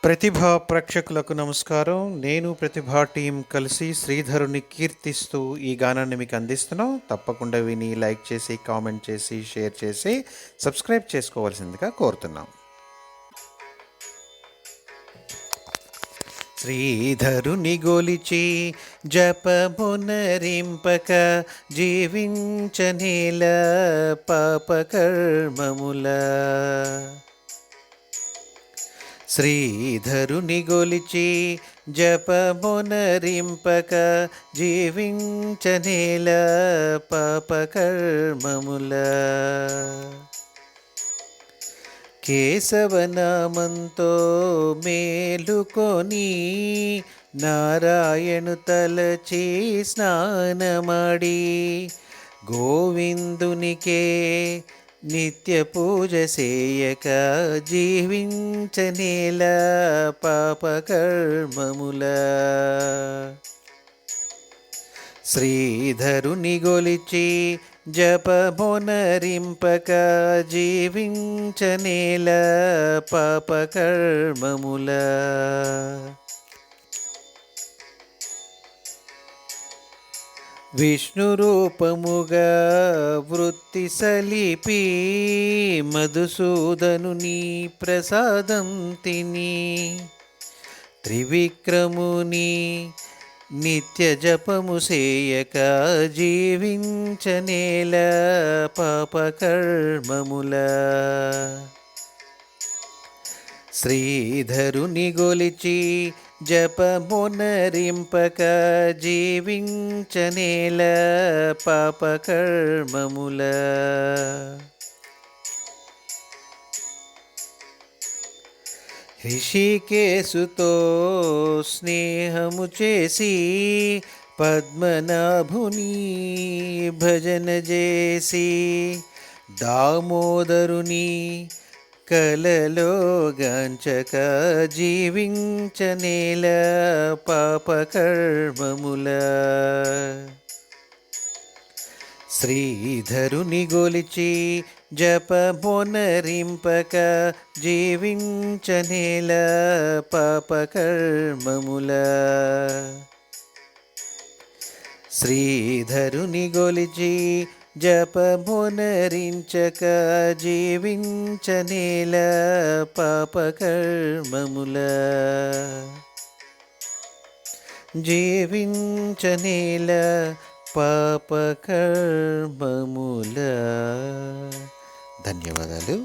ప్రతిభా ప్రేక్షకులకు నమస్కారం. నేను ప్రతిభా టీం కలిసి శ్రీధరుని కీర్తిస్తూ ఈ గానాన్ని మీకు అందిస్తున్నాం. తప్పకుండా విని లైక్ చేసి, కామెంట్ చేసి, షేర్ చేసి, సబ్స్క్రైబ్ చేసుకోవాల్సిందిగా కోరుతున్నాం. శ్రీధరుని గొలిచి జపమునరింపక జీవించనేల పాపకర్మముల. శ్రీధరుని గొలిచి జపమునరింపక జీవించనేల పాపకర్మముల. కేశవనామంతో మేలుకొని నారాయణు తలచి స్నానమాడి గోవిందునికే నిత్య పూజ చేయక జీవించనేల పాపకర్మముల. శ్రీధరుని గొలిచి జపమునరింపక జీవించనేల పాపకర్మముల. విష్ణు రూపముగా వృత్తి సలిపి మధుసూదనుని ప్రసాదం తిని త్రివిక్రముని నిత్య జపము సేయక జీవించనేల పాపకర్మముల. శ్రీధరుని గొలిచి జపమునరింపక జీవించనేల పాపకర్మముల. ఋషికేశుతో స్నేహము చేసి పద్మనాభుని భజన చేసి దామోదరుని కలలో గాంచక జీవించనేల పాపకర్మముల. శ్రీధరుని గొలిచి జపమునరింపక జీవించనేల పాపకర్మముల. శ్రీధరుని గొలిచి జపమునరించక జీవించనేల పాపకర్మముల. జీవించనేల పాపకర్మముల. ధన్యవాదాలు.